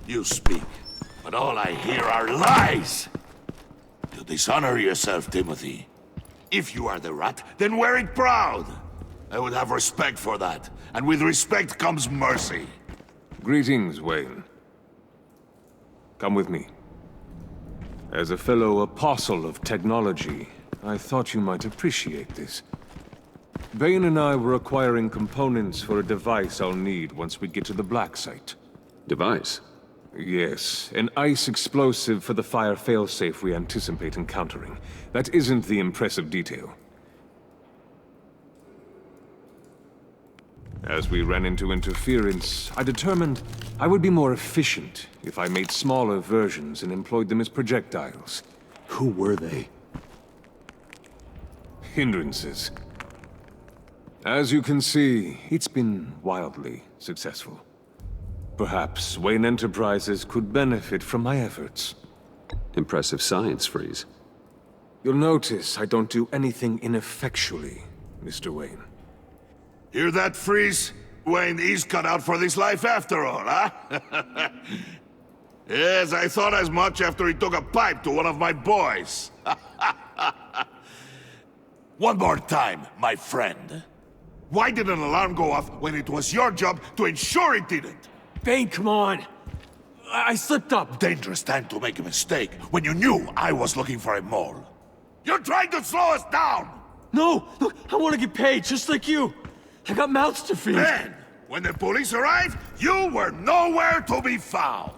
You speak, but all I hear are lies! You dishonor yourself, Timothy. If you are the rat, then wear it proud! I would have respect for that, and with respect comes mercy. Greetings, Wayne. Come with me. As a fellow apostle of technology, I thought you might appreciate this. Bane and I were acquiring components for a device I'll need once we get to the Black Site. Device? Yes, an ice explosive for the fire failsafe we anticipate encountering. That isn't the impressive detail. As we ran into interference, I determined I would be more efficient if I made smaller versions and employed them as projectiles. Who were they? Hindrances. As you can see, it's been wildly successful. Perhaps Wayne Enterprises could benefit from my efforts. Impressive science, Freeze. You'll notice I don't do anything ineffectually, Mr. Wayne. Hear that, Freeze? Wayne is cut out for this life after all, huh? Yes, I thought as much after he took a pipe to one of my boys. One more time, my friend. Why did an alarm go off when it was your job to ensure it didn't? Bane, come on! I slipped up! Dangerous time to make a mistake when you knew I was looking for a mole. You're trying to slow us down! No! Look, I want to get paid, just like you! I got mouths to feed! Then, when the police arrived, you were nowhere to be found!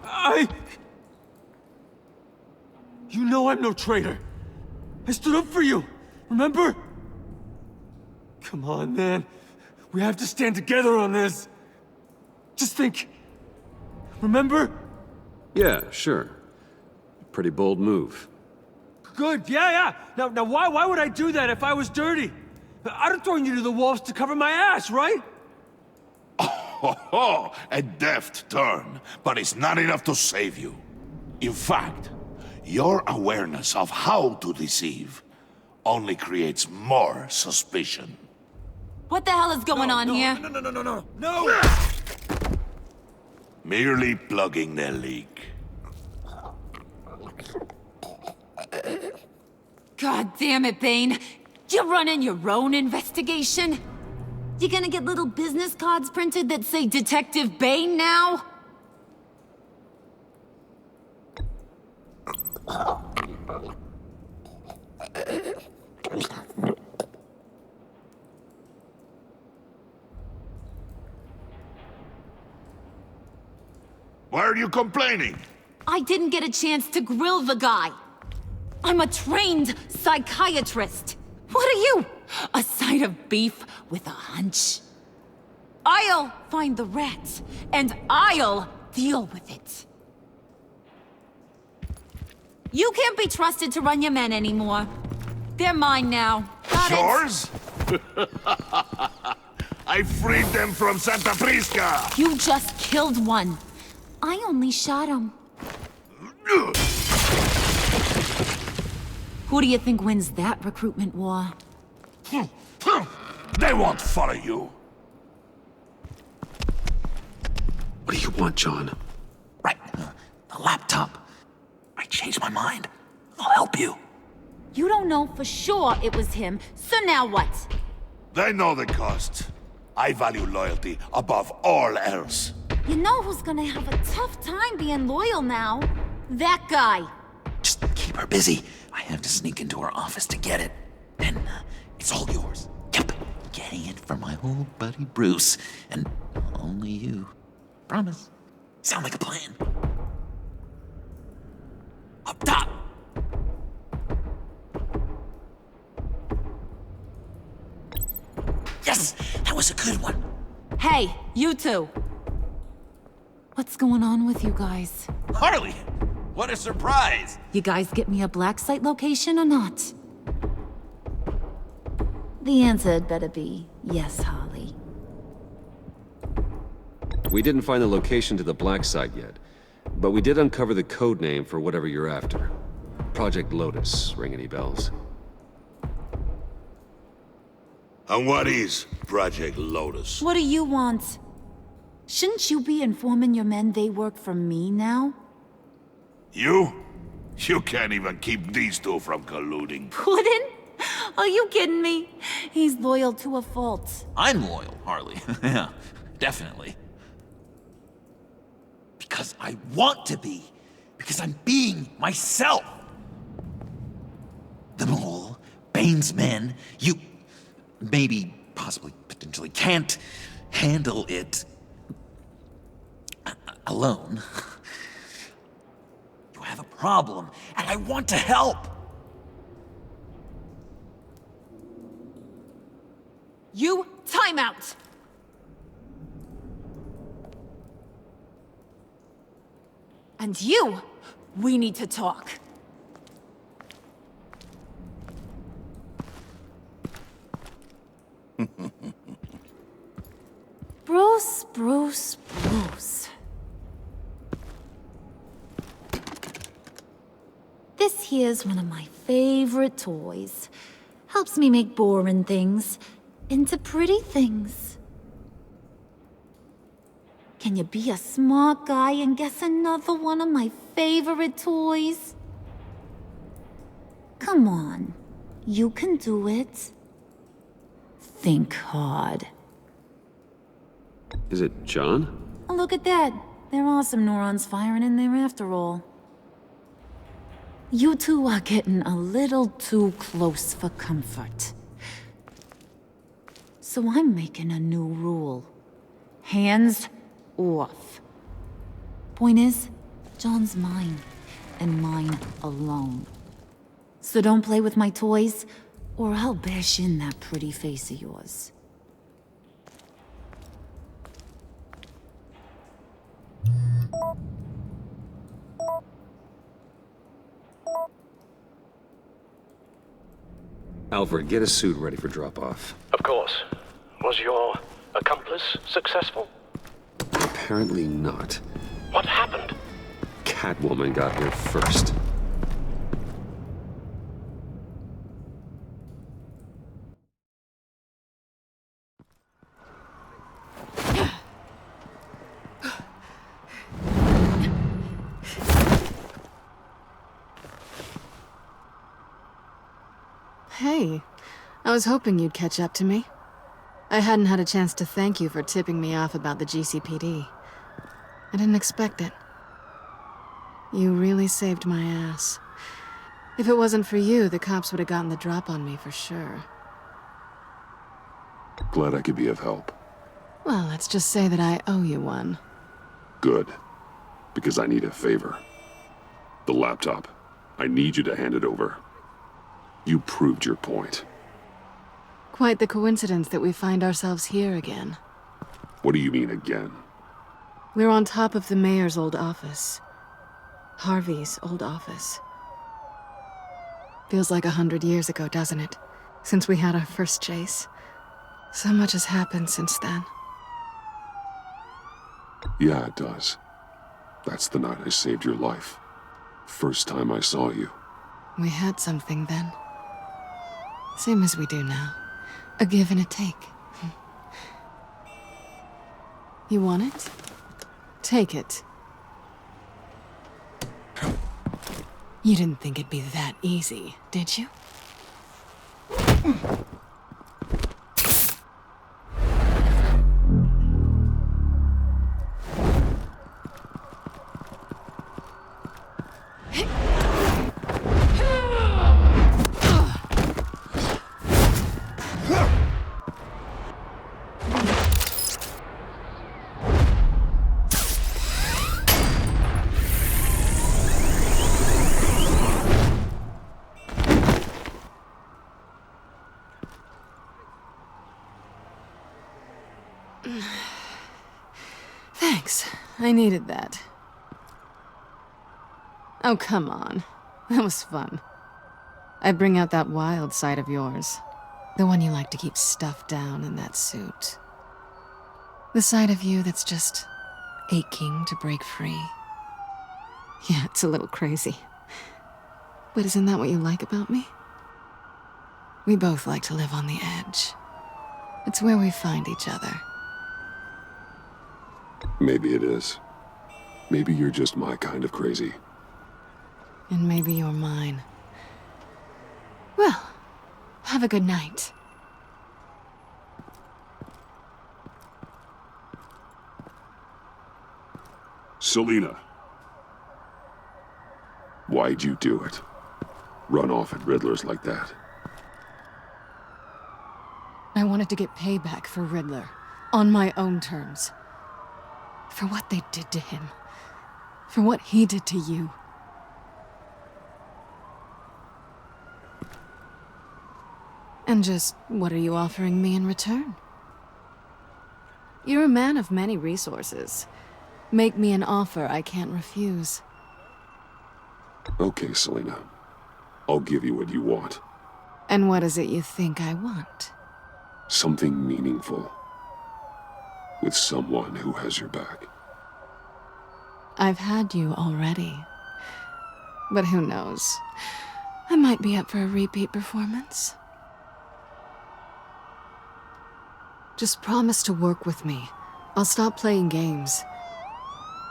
You know I'm no traitor! I stood up for you, remember? Come on, man. We have to stand together on this. Just think. Remember? Yeah, sure. Pretty bold move. Good, yeah. Now why would I do that if I was dirty? I'd have thrown you to the wolves to cover my ass, right? Oh, a deft turn, but it's not enough to save you. In fact, your awareness of how to deceive only creates more suspicion. What the hell is going on here? No! Merely plugging the leak. God damn it, Bane. You're running your own investigation? You gonna get little business cards printed that say Detective Bane now? Why are you complaining? I didn't get a chance to grill the guy. I'm a trained psychiatrist. What are you? A side of beef with a hunch? I'll find the rat, and I'll deal with it. You can't be trusted to run your men anymore. They're mine now. Got it? Yours? I freed them from Santa Prisca! You just killed one. I only shot him. Who do you think wins that recruitment war? They won't follow you. What do you want, John? Right, the laptop. I changed my mind. I'll help you. You don't know for sure it was him, so now what? They know the cost. I value loyalty above all else. You know who's gonna have a tough time being loyal now? That guy. Just keep her busy. I have to sneak into her office to get it. Then, it's all yours. Yep, getting it for my old buddy Bruce. And only you. Promise. Sound like a plan. Up top! Yes! That was a good one. Hey, you two. What's going on with you guys? Harley! What a surprise! You guys get me a black site location or not? The answer had better be yes, Harley. We didn't find the location to the black site yet, but we did uncover the code name for whatever you're after. Project Lotus. Ring any bells? And what is Project Lotus? What do you want? Shouldn't you be informing your men they work for me now? You? You can't even keep these two from colluding. Puddin'? Are you kidding me? He's loyal to a fault. I'm loyal, Harley. Yeah, definitely. Because I want to be. Because I'm being myself. The mole, Bane's men, you maybe, possibly, potentially can't handle it alone. You have a problem, and I want to help. You, time out! And you, we need to talk. Bruce. This here's one of my favorite toys. Helps me make boring things into pretty things. Can you be a smart guy and guess another one of my favorite toys? Come on, you can do it. Think hard. Is it John? Oh, look at that. There are some neurons firing in there after all. You two are getting a little too close for comfort. So I'm making a new rule. Hands off. Point is, John's mine, and mine alone. So don't play with my toys, or I'll bash in that pretty face of yours. Alfred, get a suit ready for drop-off. Of course. Was your accomplice successful? Apparently not. What happened? Catwoman got here first. Hey, I was hoping you'd catch up to me. I hadn't had a chance to thank you for tipping me off about the GCPD. I didn't expect it. You really saved my ass. If it wasn't for you, the cops would have gotten the drop on me for sure. Glad I could be of help. Well, let's just say that I owe you one. Good. Because I need a favor. The laptop. I need you to hand it over. You proved your point. Quite the coincidence that we find ourselves here again. What do you mean again? We're on top of the mayor's old office. Harvey's old office. Feels like 100 years ago, doesn't it? Since we had our first chase. So much has happened since then. Yeah, it does. That's the night I saved your life. First time I saw you. We had something then. Same as we do now. A give and a take. You want it? Take it. You didn't think it'd be that easy, did you? Thanks. I needed that. Oh, come on. That was fun. I bring out that wild side of yours. The one you like to keep stuffed down in that suit. The side of you that's just aching to break free. Yeah, it's a little crazy. But isn't that what you like about me? We both like to live on the edge. It's where we find each other. Maybe it is. Maybe you're just my kind of crazy. And maybe you're mine. Well, have a good night. Selina. Why'd you do it? Run off at Riddlers like that? I wanted to get payback for Riddler. On my own terms. For what they did to him. For what he did to you. And just, what are you offering me in return? You're a man of many resources. Make me an offer I can't refuse. Okay, Selina. I'll give you what you want. And what is it you think I want? Something meaningful. With someone who has your back. I've had you already. But who knows? I might be up for a repeat performance. Just promise to work with me. I'll stop playing games.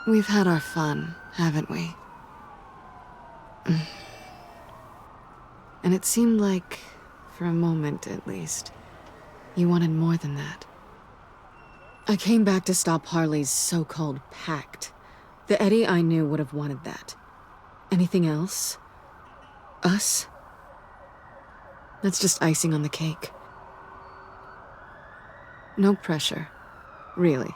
We've had our fun, haven't we? And it seemed like, for a moment at least, you wanted more than that. I came back to stop Harley's so-called pact. The Eddie I knew would have wanted that. Anything else? Us? That's just icing on the cake. No pressure. Really.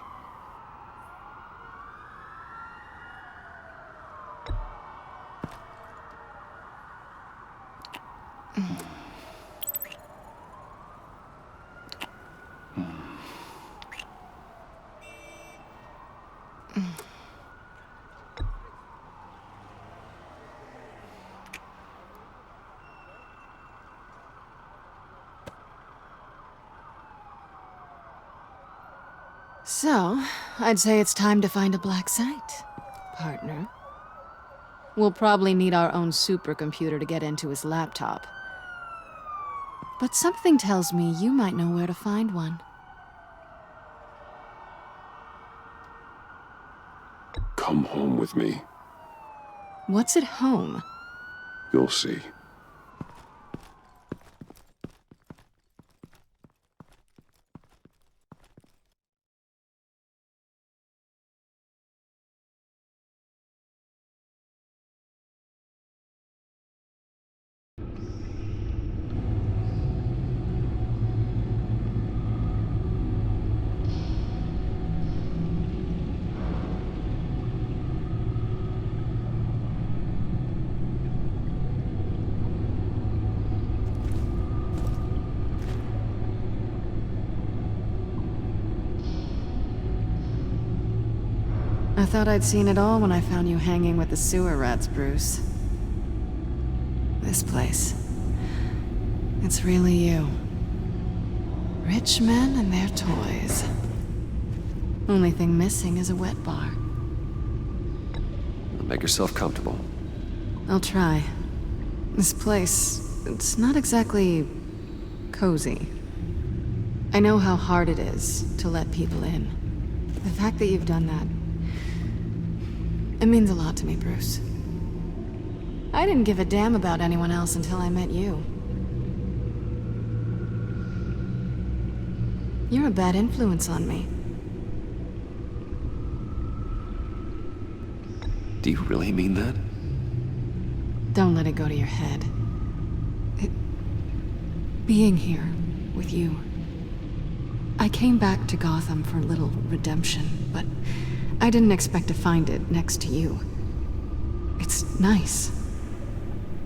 So, I'd say it's time to find a black site, partner. We'll probably need our own supercomputer to get into his laptop. But something tells me you might know where to find one. Come home with me. What's at home? You'll see. I thought I'd seen it all when I found you hanging with the sewer rats, Bruce. This place. It's really you. Rich men and their toys. Only thing missing is a wet bar. Make yourself comfortable. I'll try. This place, it's not exactly cozy. I know how hard it is to let people in. The fact that you've done that, it means a lot to me, Bruce. I didn't give a damn about anyone else until I met you. You're a bad influence on me. Do you really mean that? Don't let it go to your head. Being here with you. I came back to Gotham for a little redemption, but I didn't expect to find it next to you. It's nice.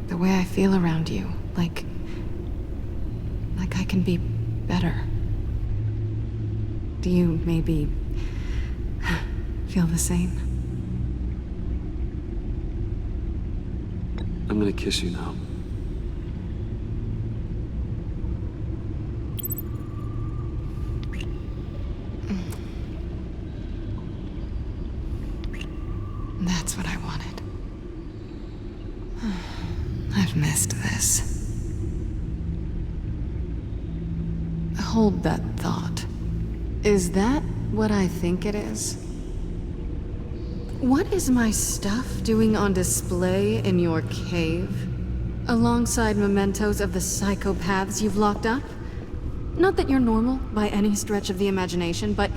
The way I feel around you, like I can be better. Do you maybe feel the same? I'm gonna kiss you now. That's what I wanted. I've missed this. Hold that thought. Is that what I think it is? What is my stuff doing on display in your cave? Alongside mementos of the psychopaths you've locked up? Not that you're normal by any stretch of the imagination, but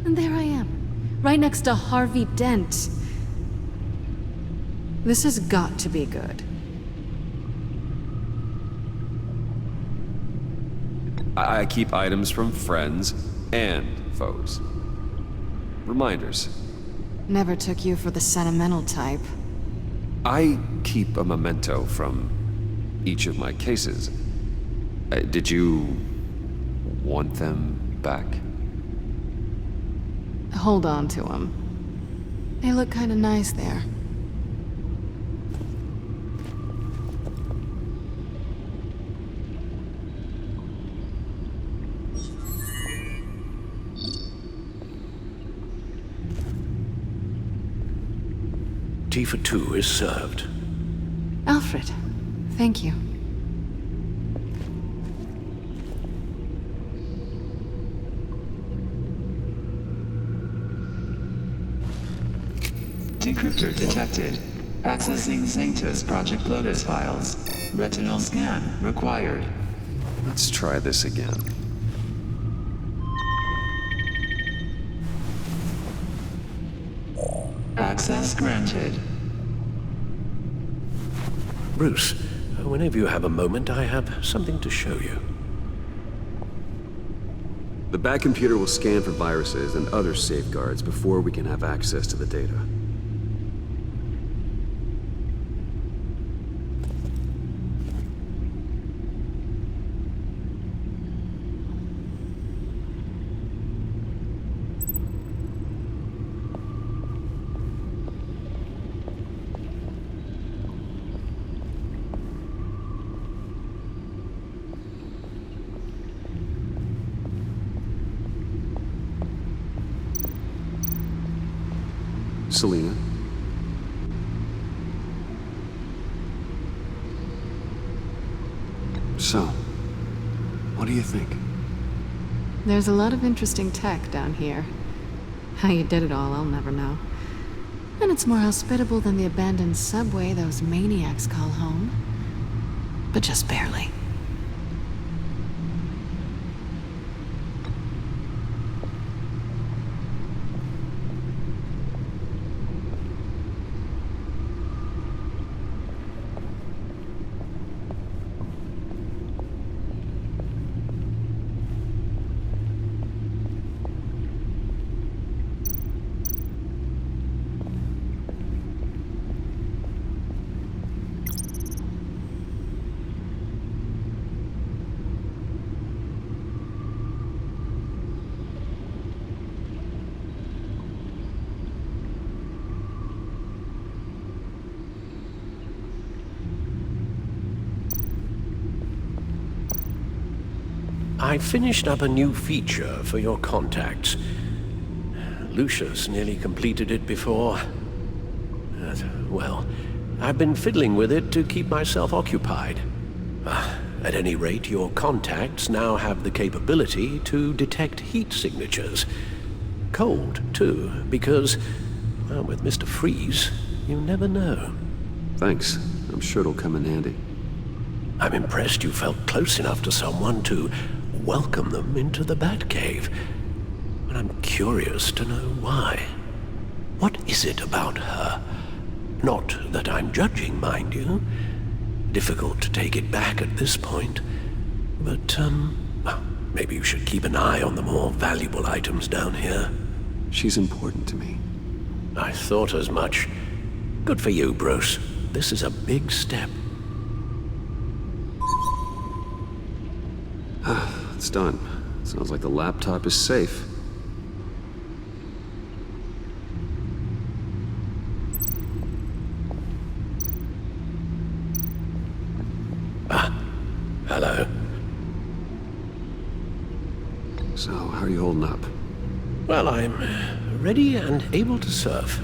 there I am, right next to Harvey Dent. This has got to be good. I keep items from friends and foes. Reminders. Never took you for the sentimental type. I keep a memento from each of my cases. Did you want them back? Hold on to them. They look kind of nice there. Tea for two is served. Alfred, thank you. Decryptor detected. Accessing Xanta's Project Lotus files. Retinal scan required. Let's try this again. Access granted. Bruce, whenever you have a moment, I have something to show you. The back computer will scan for viruses and other safeguards before we can have access to the data. Selena. So, what do you think? There's a lot of interesting tech down here. How you did it all, I'll never know. And it's more hospitable than the abandoned subway those maniacs call home. But just barely. I finished up a new feature for your contacts. Lucius nearly completed it before. Well, I've been fiddling with it to keep myself occupied. At any rate, your contacts now have the capability to detect heat signatures. Cold, too, because, well, with Mr. Freeze, you never know. Thanks. I'm sure it'll come in handy. I'm impressed you felt close enough to someone to welcome them into the Batcave. But I'm curious to know why. What is it about her? Not that I'm judging, mind you. Difficult to take it back at this point. But, well, maybe you should keep an eye on the more valuable items down here. She's important to me. I thought as much. Good for you, Bruce. This is a big step. It's done. Sounds like the laptop is safe. Hello. So, how are you holding up? Well, I'm ready and able to serve.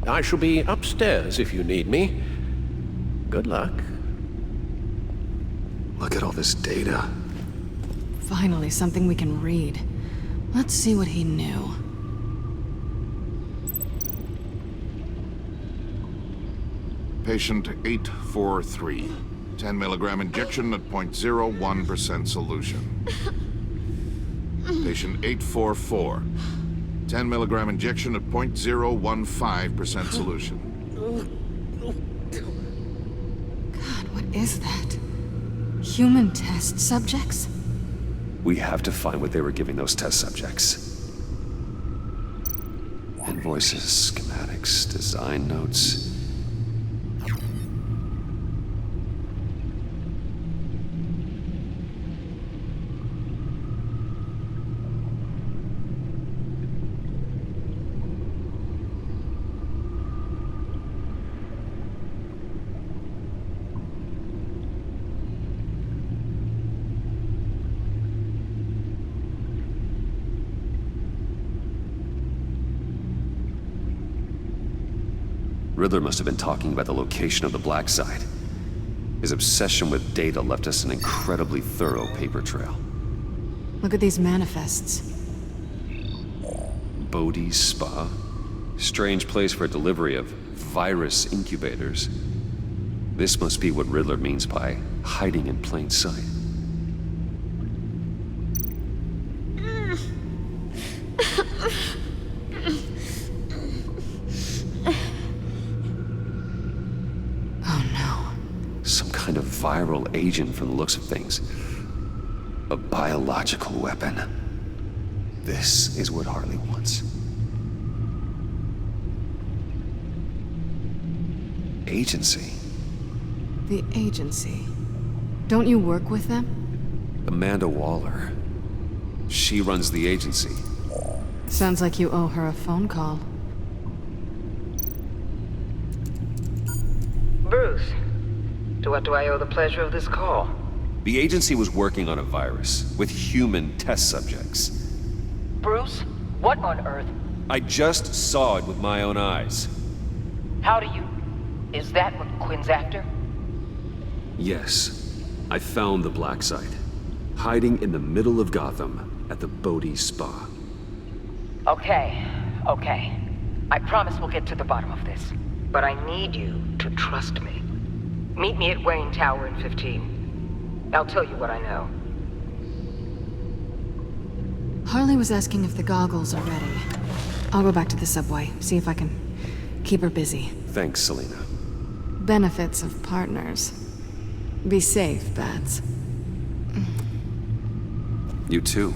I shall be upstairs if you need me. Good luck. Look at all this data. Finally, something we can read. Let's see what he knew. Patient 843. 10 milligram injection at 0.01% solution. Patient 844. 10 milligram injection at 0.015% solution. God, what is that? Human test subjects? We have to find what they were giving those test subjects. Invoices, schematics, design notes. Riddler must have been talking about the location of the black site. His obsession with data left us an incredibly thorough paper trail. Look at these manifests. Bodhi's Spa? Strange place for a delivery of virus incubators. This must be what Riddler means by hiding in plain sight. Viral agent from the looks of things. A biological weapon. This is what Harley wants. Agency. The agency. Don't you work with them? Amanda Waller. She runs the agency. Sounds like you owe her a phone call. Bruce. To what do I owe the pleasure of this call? The agency was working on a virus with human test subjects. Bruce? What on earth? I just saw it with my own eyes. How do you... Is that what Quinn's after? Yes. I found the black site. Hiding in the middle of Gotham at the Bodhi Spa. Okay. I promise we'll get to the bottom of this. But I need you to trust me. Meet me at Wayne Tower in 15. I'll tell you what I know. Harley was asking if the goggles are ready. I'll go back to the subway, see if I can keep her busy. Thanks, Selena. Benefits of partners. Be safe, Bats. You too.